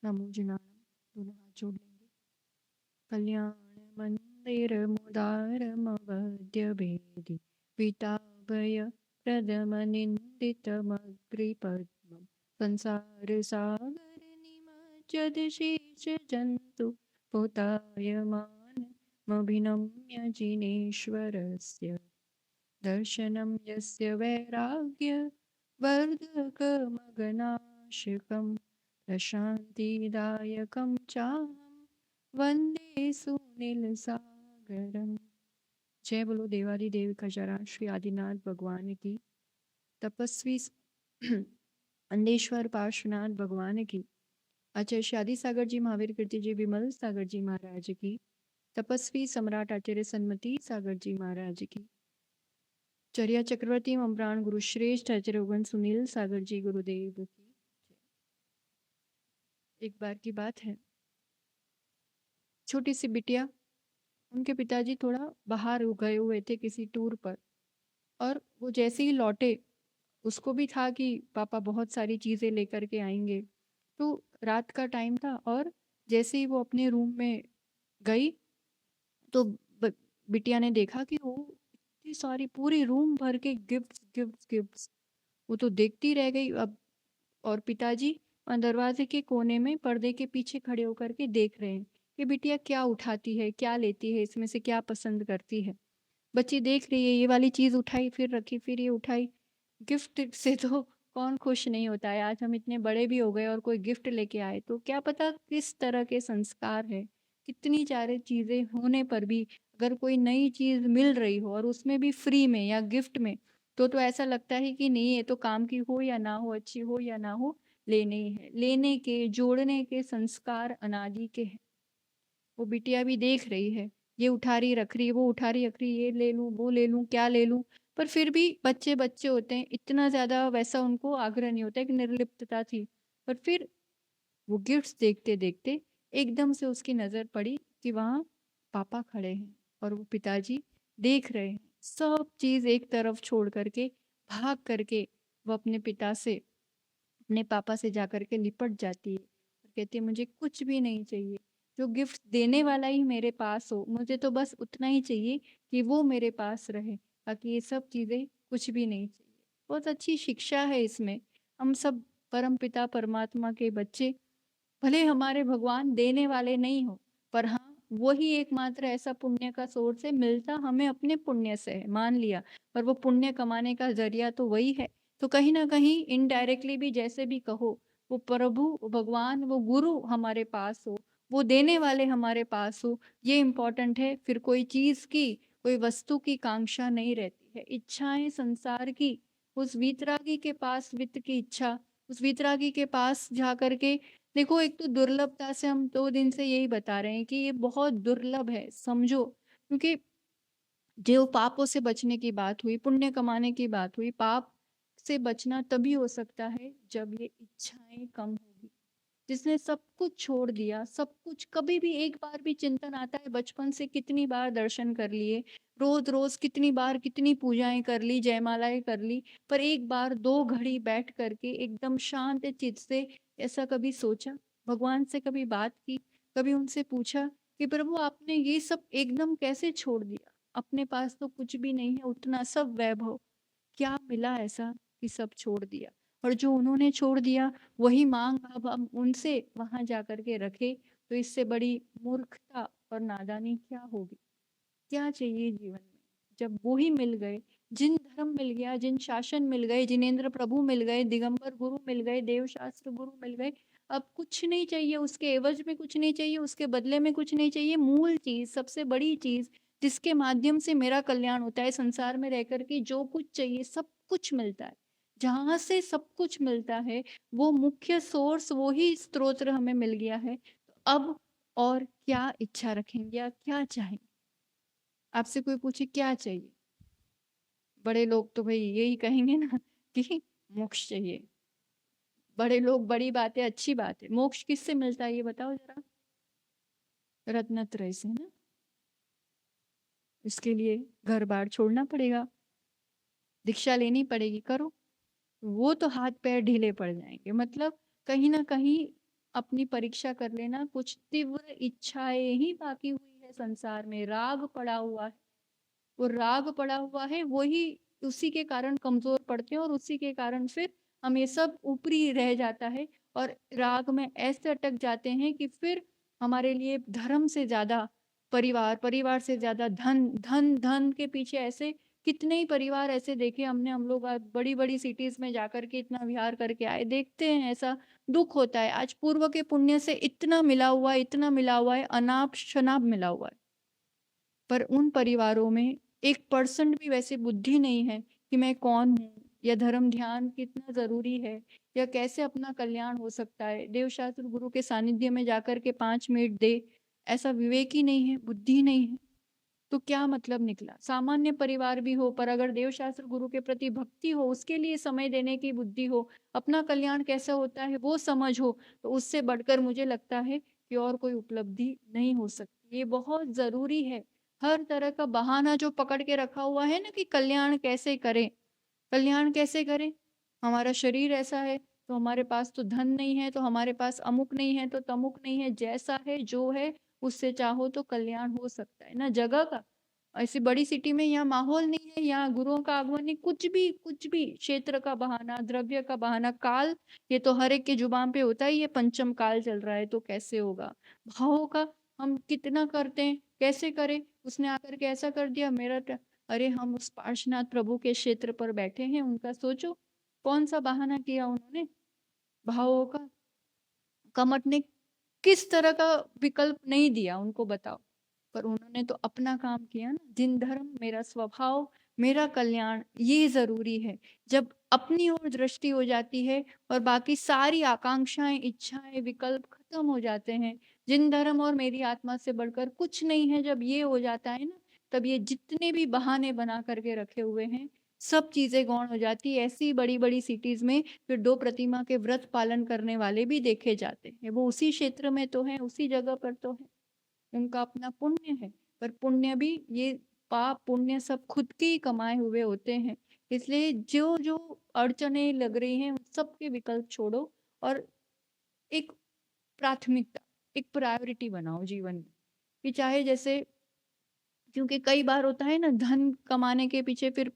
नमोजिनाणम। दोनों हाथ जोड़ लेंगे। कल्याण मंदिर मुदारमवद्य भेदि पीताभय प्रदम निंदित मग्रिपद्मं संसार सागर निमज्जद शेष जंतु पोतायमानमभिनम्य जिनेश्वरस्य दर्शनं यस्य वैराग्य वर्धकमगनाशिकं प्रशान्तिदायकं चाहं वंदे सुनील सागरम। जय बोलो देवादिदेव खजारा श्री आदिनाथ भगवान की। तपस्वी अंदेश्वर पार्श्वनाथ भगवान की। आचार्य श्री आदि सागर जी, महावीर कीर्ति जी, विमल सागर जी महाराज की। तपस्वी सम्राट आचार्य सन्मति सागर जी महाराज की। चर्या चक्रवर्ती अम्प्राण गुरु श्रेष्ठ आचार्य उगन सुनील सागर जी गुरुदेव की। एक बार की बात है, छोटी सी बिटिया, उनके पिताजी थोड़ा बाहर गए हुए थे किसी टूर पर, और वो जैसे ही लौटे, उसको भी था कि पापा बहुत सारी चीज़ें लेकर के आएंगे। तो रात का टाइम था, और जैसे ही वो अपने रूम में गई तो बिटिया ने देखा कि वो इतनी सारी, पूरी रूम भर के गिफ्ट्स गिफ्ट्स गिफ्ट्स। वो तो देखती रह गई। अब और पिताजी दरवाजे के कोने में पर्दे के पीछे खड़े होकर के देख रहे हैं कि बिटिया क्या उठाती है, क्या लेती है, इसमें से क्या पसंद करती है। बच्ची देख रही है, ये वाली चीज उठाई, फिर रखी, फिर ये उठाई। गिफ्ट से तो कौन खुश नहीं होता है। आज हम इतने बड़े भी हो गए और कोई गिफ्ट लेके आए तो क्या पता किस तरह के संस्कार है। कितनी सारी चीजें होने पर भी अगर कोई नई चीज मिल रही हो और उसमें भी फ्री में या गिफ्ट में, तो ऐसा लगता है कि नहीं, ये तो काम की हो या ना हो, अच्छी हो या ना हो, लेने ही है। लेने के, जोड़ने के संस्कार अनादि के हैं। वो बिटिया भी देख रही है, ये उठा रही रख रही, वो उठा रही रख रही, ये ले लूं, वो ले लूं, क्या ले लूं। पर फिर भी बच्चे बच्चे होते हैं, इतना ज्यादा वैसा उनको आग्रह नहीं होता है, कि निर्लिप्तता थी। पर फिर वो गिफ्ट्स देखते देखते एकदम से उसकी नजर पड़ी कि वहाँ पापा खड़े हैं और वो पिताजी देख रहे हैं। सब चीज एक तरफ छोड़ करके भाग करके वो अपने पिता से, अपने पापा से जाकर के लिपट जाती है और कहती है, मुझे कुछ भी नहीं चाहिए, जो गिफ्ट देने वाला ही मेरे पास हो, मुझे तो बस उतना ही चाहिए कि वो मेरे पास रहे, बाकी ये सब चीजें कुछ भी नहीं चाहिए। बहुत अच्छी शिक्षा है इसमें। हम सब परम पिता परमात्मा के बच्चे, भले हमारे भगवान देने वाले नहीं हो, पर हाँ, वही एकमात्र ऐसा पुण्य का सोर्स है, मिलता हमें अपने पुण्य से है, मान लिया, पर वो पुण्य कमाने का जरिया तो वही है। तो कहीं ना कहीं इनडायरेक्टली भी जैसे भी कहो, वो प्रभु, वो भगवान, वो गुरु हमारे पास हो, वो देने वाले हमारे पास हो, ये इम्पोर्टेंट है। फिर कोई चीज की, कोई वस्तु की कांक्षा नहीं रहती है। इच्छाएं संसार की, उस वीतरागी के पास वित्त की इच्छा, उस वीतरागी के पास जा करके देखो, एक तो दुर्लभता से हम 2 दिन से यही बता रहे हैं कि ये बहुत दुर्लभ है, समझो। क्योंकि जो पापों से बचने की बात हुई, पुण्य कमाने की बात हुई, पाप से बचना तभी हो सकता है जब ये इच्छाएं कम होगी। जिसने सब कुछ छोड़ दिया, सब कुछ, कभी भी एक बार भी चिंतन आता है बचपन से, कितनी बार दर्शन कर लिए, रोज रोज कितनी बार, कितनी पूजाएं कर ली, जयमालाएं कर ली, पर एक बार 2 घड़ी बैठ करके एकदम शांत चित्त से ऐसा कभी सोचा, भगवान से कभी बात की, कभी उनसे पूछा कि प्रभु आपने ये सब एकदम कैसे छोड़ दिया, अपने पास तो कुछ भी नहीं है, उतना सब वैभव, क्या मिला ऐसा कि सब छोड़ दिया। और जो उन्होंने छोड़ दिया वही मांग अब हम उनसे वहां जाकर के रखे, तो इससे बड़ी मूर्खता और नादानी क्या होगी। क्या चाहिए जीवन में, जब वो ही मिल गए, जिन धर्म मिल गया, जिन शासन मिल गए, जिनेन्द्र प्रभु मिल गए, दिगंबर गुरु मिल गए, देवशास्त्र गुरु मिल गए, अब कुछ नहीं चाहिए, उसके एवज में कुछ नहीं चाहिए, उसके बदले में कुछ नहीं चाहिए। मूल चीज, सबसे बड़ी चीज, जिसके माध्यम से मेरा कल्याण होता है संसार में रह करके, जो कुछ चाहिए सब कुछ मिलता है, जहां से सब कुछ मिलता है, वो मुख्य सोर्स, वो ही स्त्रोत्र हमें मिल गया है। तो अब और क्या इच्छा रखेंगे या क्या चाहेंगे। आपसे कोई पूछे क्या चाहिए, बड़े लोग तो भाई यही कहेंगे ना कि मोक्ष चाहिए। बड़े लोग, बड़ी बात है, अच्छी बात है। मोक्ष किससे मिलता है ये बताओ जरा। रत्नत्रय से ना। इसके लिए घर बार छोड़ना पड़ेगा, दीक्षा लेनी पड़ेगी, करो। वो तो हाथ पैर ढीले पड़ जाएंगे। मतलब कहीं ना कहीं अपनी परीक्षा कर लेना, कुछ तीव्र इच्छाएं ही बाकी हुई है संसार में, राग पड़ा हुआ है। वो राग पड़ा हुआ है, वही उसी के कारण कमजोर पड़ते हैं और उसी के कारण फिर हम ये सब ऊपरी रह जाता है और राग में ऐसे अटक जाते हैं कि फिर हमारे लिए धर्म से ज्यादा परिवार, परिवार से ज्यादा धन, धन धन के पीछे ऐसे कितने ही परिवार ऐसे देखे हमने। हम लोग आज बड़ी बड़ी सिटीज में जाकर के इतना विहार करके आए, देखते हैं ऐसा दुख होता है। आज पूर्व के पुण्य से इतना मिला हुआ है, इतना मिला हुआ है, अनाप शनाप मिला हुआ है, पर उन परिवारों में 1% भी वैसे बुद्धि नहीं है कि मैं कौन हूँ, या धर्म ध्यान कितना जरूरी है, या कैसे अपना कल्याण हो सकता है। देवशास्त्र गुरु के सानिध्य में जाकर के 5 मिनट दे, ऐसा विवेक ही नहीं है, बुद्धि नहीं है, तो क्या मतलब निकला। सामान्य परिवार भी हो, पर अगर देवशास्त्र गुरु के प्रति भक्ति हो, उसके लिए समय देने की बुद्धि हो, अपना कल्याण कैसा होता है वो समझ हो, तो उससे बढ़कर मुझे लगता है कि और कोई उपलब्धि नहीं हो सकती। ये बहुत जरूरी है। हर तरह का बहाना जो पकड़ के रखा हुआ है ना कि कल्याण कैसे करें, कल्याण कैसे करें, हमारा शरीर ऐसा है तो हमारे पास तो धन नहीं है, तो हमारे पास अमुक नहीं है, तो तमुक नहीं है, जैसा है जो है उससे चाहो तो कल्याण हो सकता है ना। जगह का ऐसी बड़ी सिटी में यहाँ माहौल नहीं है, यहाँ गुरुओं का आगमन नहीं, कुछ भी क्षेत्र का बहाना, द्रव्य का बहाना, काल, ये तो हर एक के जुबान पे होता ही है, पंचम काल चल रहा है तो कैसे होगा। भावों का हम कितना करते हैं, कैसे करें, उसने आकर के ऐसा कर दिया मेरा अरे हम उस पार्श्वनाथ प्रभु के क्षेत्र पर बैठे हैं, उनका सोचो कौन सा बहाना किया उन्होंने। भावों का कमठ ने किस तरह का विकल्प नहीं दिया उनको, बताओ, पर उन्होंने तो अपना काम किया ना। जिन धर्म, मेरा स्वभाव, मेरा कल्याण, ये जरूरी है। जब अपनी ओर दृष्टि हो जाती है और बाकी सारी आकांक्षाएं, इच्छाएं, विकल्प खत्म हो जाते हैं, जिन धर्म और मेरी आत्मा से बढ़कर कुछ नहीं है, जब ये हो जाता है ना, तब ये जितने भी बहाने बना करके रखे हुए हैं सब चीजें गौण हो जाती है। ऐसी बड़ी बड़ी सिटीज में फिर 2 प्रतिमा के व्रत पालन करने वाले भी देखे जाते हैं, वो उसी क्षेत्र में तो है, उसी जगह पर तो है, उनका अपना पुण्य है। पर पुण्य भी, ये पाप पुण्य सब खुद के ही कमाए हुए होते हैं। इसलिए जो जो अड़चने लग रही हैं उन सब के विकल्प छोड़ो और एक प्राथमिकता, एक प्रायोरिटी बनाओ जीवन में, कि चाहे जैसे, क्योंकि कई बार होता है ना धन कमाने के पीछे फिर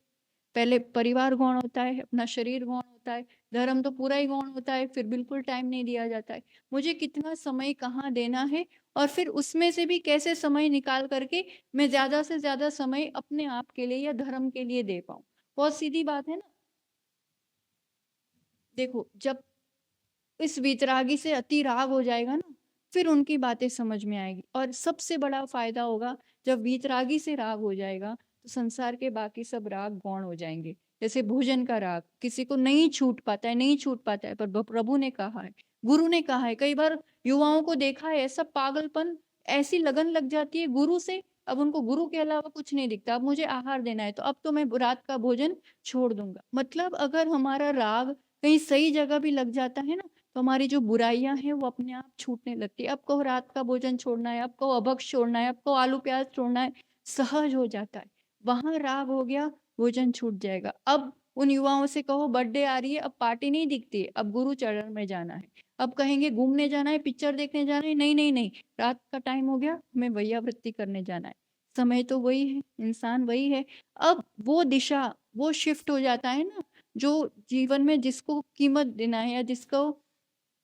पहले परिवार गौण होता है, अपना शरीर गौण होता है, धर्म तो पूरा ही गौण होता है, फिर बिल्कुल टाइम नहीं दिया जाता है। मुझे कितना समय कहाँ देना है, और फिर उसमें से भी कैसे समय निकाल करके मैं ज्यादा से ज्यादा समय अपने आप के लिए या धर्म के लिए दे पाऊं। बहुत सीधी बात है ना। देखो, जब इस वितरागी से अति राग हो जाएगा ना, फिर उनकी बातें समझ में आएगी। और सबसे बड़ा फायदा होगा, जब वीतरागी से राग हो जाएगा तो संसार के बाकी सब राग गौण हो जाएंगे। जैसे भोजन का राग किसी को नहीं छूट पाता है, नहीं छूट पाता है, पर प्रभु ने कहा है, गुरु ने कहा है, कई बार युवाओं को देखा है ऐसा पागलपन, ऐसी लगन लग जाती है गुरु से, अब उनको गुरु के अलावा कुछ नहीं दिखता। अब मुझे आहार देना है तो अब तो मैं रात का भोजन छोड़ दूंगा। मतलब अगर हमारा राग कहीं सही जगह भी लग जाता है ना, तो हमारी जो बुराइयां हैं वो अपने आप छूटने लगती है। अब कहो रात का भोजन छोड़ना है, अब कहो अभक्ष छोड़ना है, अब कहो आलू प्याज छोड़ना है, सहज हो जाता है। वहां राग हो गया, भोजन छूट जाएगा। अब उन युवाओं से कहो बर्थडे आ रही है, अब पार्टी नहीं दिखती है, अब गुरु चरण में जाना है। अब कहेंगे घूमने जाना है, पिक्चर देखने जाना है, नहीं नहीं नहीं, रात का टाइम हो गया, हमें वैयावृत्ति करने जाना है। समय तो वही है, इंसान वही है। अब वो दिशा, वो शिफ्ट हो जाता है ना। जो जीवन में जिसको कीमत देना है या जिसको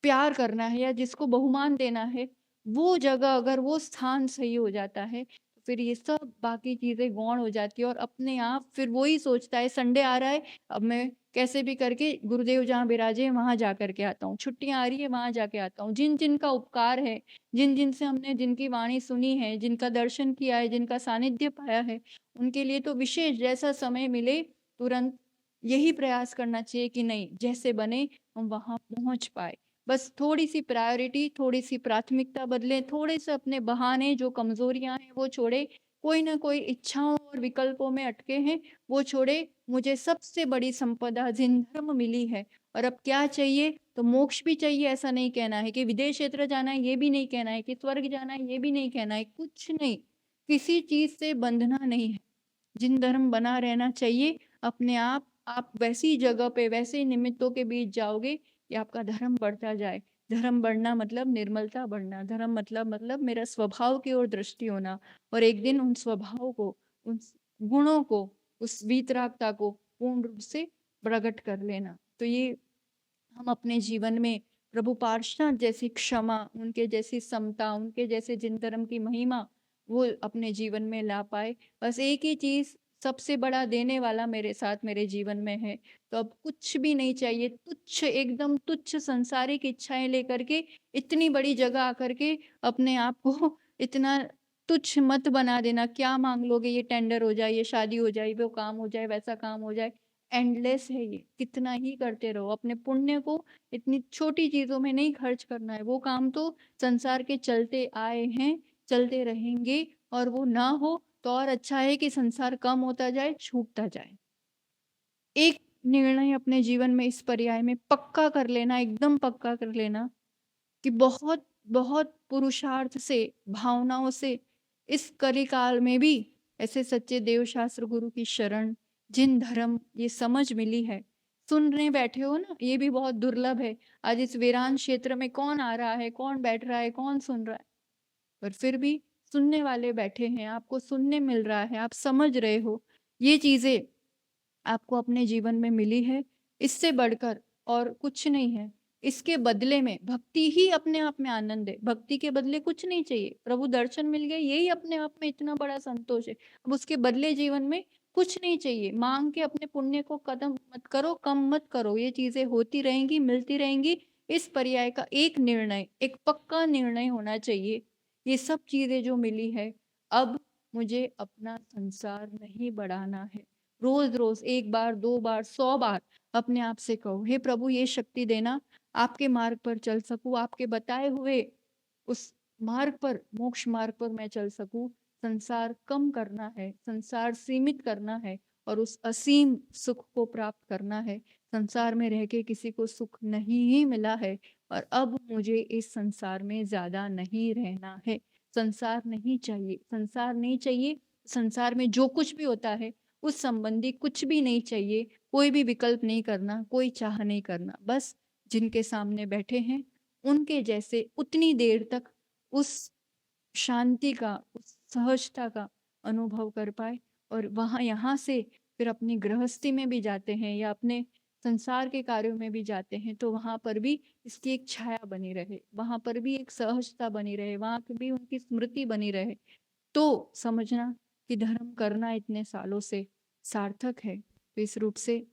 प्यार करना है या जिसको बहुमान देना है, वो जगह अगर वो स्थान सही हो जाता है तो फिर ये सब बाकी चीजें गौण हो जाती है। और अपने आप फिर वही सोचता है संडे आ रहा है, अब मैं कैसे भी करके गुरुदेव जहाँ विराजे हैं वहां जा करके आता हूँ, छुट्टियां आ रही है वहां जाके आता हूँ। जिन जिनका उपकार है, जिन जिन से हमने जिनकी वाणी सुनी है, जिनका दर्शन किया है, जिनका सानिध्य पाया है, उनके लिए तो विशेष जैसा समय मिले तुरंत यही प्रयास करना चाहिए कि नहीं, जैसे बने हम वहां पहुंच पाए। बस थोड़ी सी प्रायोरिटी, थोड़ी सी प्राथमिकता बदले, थोड़े से अपने बहाने, जो कमजोरियां हैं वो छोड़े, कोई ना कोई इच्छाओं और विकल्पों में अटके हैं वो छोड़े। मुझे सबसे बड़ी संपदा जिन धर्म मिली है, और अब क्या चाहिए, तो मोक्ष भी चाहिए, ऐसा नहीं कहना है कि विदेश क्षेत्र जाना है, ये भी नहीं कहना है कि स्वर्ग जाना है, ये भी नहीं कहना है, कुछ नहीं, किसी चीज से बंधना नहीं है। जिन धर्म बना रहना चाहिए अपने आप वैसी जगह पे, वैसे निमित्तों के बीच जाओगे कि आपका धर्म बढ़ता जाए। धर्म बढ़ना मतलब निर्मलता बढ़ना, धर्म मतलब मेरा स्वभाव की ओर दृष्टि होना, और एक दिन उन स्वभाव को, उन गुणों को, उस वीतरागता को पूर्ण रूप से प्रकट कर लेना। तो ये हम अपने जीवन में प्रभु पार्षद जैसी क्षमा, उनके जैसी समता, उनके जैसे जिन धर्म की महिमा वो अपने जीवन में ला पाए। बस एक ही चीज सबसे बड़ा देने वाला मेरे साथ मेरे जीवन में है, तो अब कुछ भी नहीं चाहिए। तुच्छ, एकदम तुच्छ संसारिक इच्छाएं लेकर के इतनी बड़ी जगह आकर के अपने आप को इतना तुच्छ मत बना देना। क्या मांग लोगे, ये टेंडर हो जाए, ये शादी हो जाए, वो काम हो जाए, वैसा काम हो जाए। एंडलेस है ये, कितना ही करते रहो। अपने पुण्य को इतनी छोटी चीजों में नहीं खर्च करना है। वो काम तो संसार के चलते आए हैं, चलते रहेंगे, और वो ना हो तो और अच्छा है कि संसार कम होता जाए, छूटता जाए। एक निर्णय अपने जीवन में इस पर्याय में पक्का कर लेना, एकदम पक्का कर लेना कि बहुत बहुत पुरुषार्थ से, भावनाओं से इस कलिकाल में भी ऐसे सच्चे देव शास्त्र गुरु की शरण, जिन धर्म ये समझ मिली है, सुनने बैठे हो ना, ये भी बहुत दुर्लभ है। आज इस वीरान क्षेत्र में कौन आ रहा है, कौन बैठ रहा है, कौन सुन रहा है, पर फिर भी सुनने वाले बैठे हैं, आपको सुनने मिल रहा है, आप समझ रहे हो। ये चीजें आपको अपने जीवन में मिली है, इससे बढ़कर और कुछ नहीं है। इसके बदले में भक्ति ही अपने आप में आनंद है। भक्ति के बदले कुछ नहीं चाहिए। प्रभु दर्शन मिल गए, यही अपने आप में इतना बड़ा संतोष है। अब उसके बदले जीवन में कुछ नहीं चाहिए। मांग के अपने पुण्य को कदम मत करो, कम मत करो। ये चीजें होती रहेंगी, मिलती रहेंगी। इस पर्याय का एक निर्णय, एक पक्का निर्णय होना चाहिए। ये सब चीजें जो मिली है, अब मुझे अपना संसार नहीं बढ़ाना है। रोज रोज एक बार, दो बार, 100 बार अपने आप से कहो, हे प्रभु ये शक्ति देना, आपके मार्ग पर चल सकूं, आपके बताए हुए उस मार्ग पर, मोक्ष मार्ग पर मैं चल सकूं। संसार कम करना है, संसार सीमित करना है, और उस असीम सुख को प्राप्त करना है। संसार में रह के किसी को सुख नहीं ही मिला है, और अब मुझे इस संसार में ज्यादा नहीं रहना है। संसार नहीं चाहिए, संसार नहीं चाहिए। संसार में जो कुछ भी होता है उस संबंधी कुछ भी नहीं चाहिए। कोई भी विकल्प नहीं करना, कोई चाह नहीं करना। बस जिनके सामने बैठे हैं उनके जैसे उतनी देर तक उस शांति का, उस सहजता का अनुभव कर पाए, और वहां यहाँ से फिर अपनी गृहस्थी में भी जाते हैं या अपने संसार के कार्यों में भी जाते हैं, तो वहां पर भी इसकी एक छाया बनी रहे, वहां पर भी एक सहजता बनी रहे, वहां पर भी उनकी स्मृति बनी रहे। तो समझना कि धर्म करना इतने सालों से सार्थक है। तो इस रूप से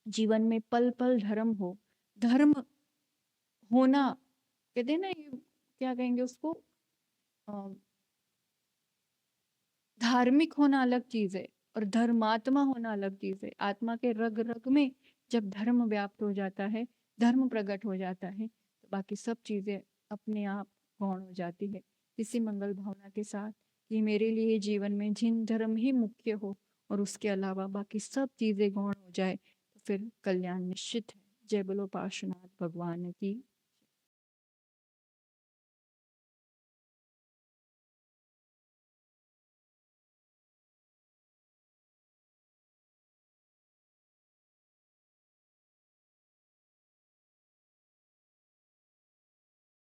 जीवन में पल पल धर्म हो। धर्म होना, कहते हैं ना, ये क्या कहेंगे उसको, अ, धार्मिक होना अलग चीज है और धर्मात्मा होना अलग चीज है। आत्मा के रग रग में जब धर्म व्याप्त हो जाता है, धर्म प्रकट हो जाता है, तो बाकी सब चीजें अपने आप गौण हो जाती है। इसी मंगल भावना के साथ कि मेरे लिए जीवन में जिन धर्म ही मुख्य हो और उसके अलावा बाकी सब चीजें गौण हो जाए, तो फिर कल्याण निश्चित है। जय बोलो पार्श्वनाथ भगवान की।